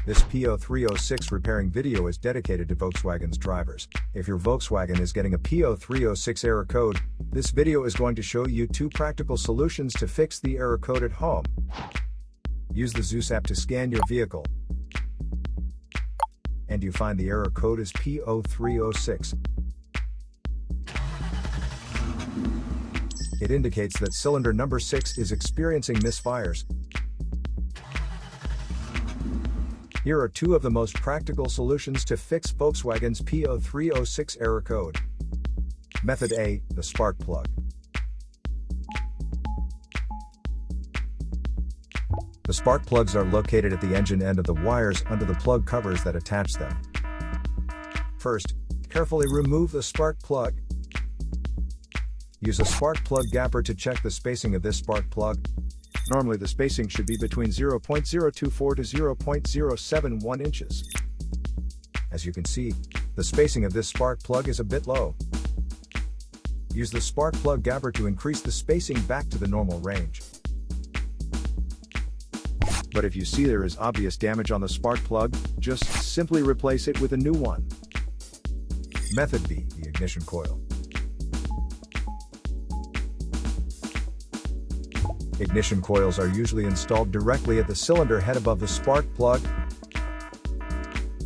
This P0306 repairing video is dedicated to Volkswagen's drivers. If your Volkswagen is getting a P0306 error code, this video is going to show you 2 practical solutions to fix the error code at home. Use the Zeus app to scan your vehicle, and you find the error code is P0306. It indicates that cylinder number 6 is experiencing misfires. Here are 2 of the most practical solutions to fix Volkswagen's P0306 error code. Method A, the spark plug. The spark plugs are located at the engine end of the wires under the plug covers that attach them. First, carefully remove the spark plug. Use a spark plug gapper to check the spacing of this spark plug. Normally the spacing should be between 0.024 to 0.071 inches. As you can see, the spacing of this spark plug is a bit low. Use the spark plug gapper to increase the spacing back to the normal range. But if you see there is obvious damage on the spark plug, just simply replace it with a new one. Method B, the ignition coil. Ignition coils are usually installed directly at the cylinder head above the spark plug.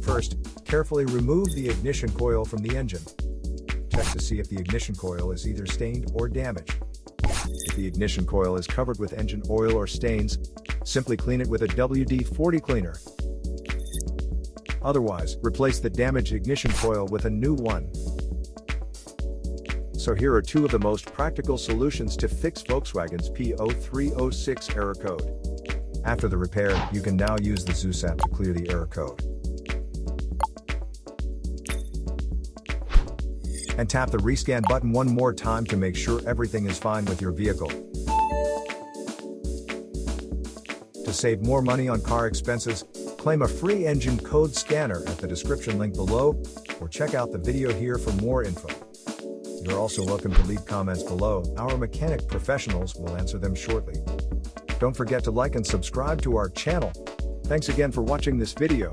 First, carefully remove the ignition coil from the engine. Check to see if the ignition coil is either stained or damaged. If the ignition coil is covered with engine oil or stains, simply clean it with a WD-40 cleaner. Otherwise, replace the damaged ignition coil with a new one. So here are 2 of the most practical solutions to fix Volkswagen's P0306 error code. After the repair, you can now use the Zeus app to clear the error code. And tap the rescan button one more time to make sure everything is fine with your vehicle. To save more money on car expenses, claim a free engine code scanner at the description link below, or check out the video here for more info. You're also welcome to leave comments below. Our mechanic professionals will answer them shortly. Don't forget to like and subscribe to our channel. Thanks again for watching this video.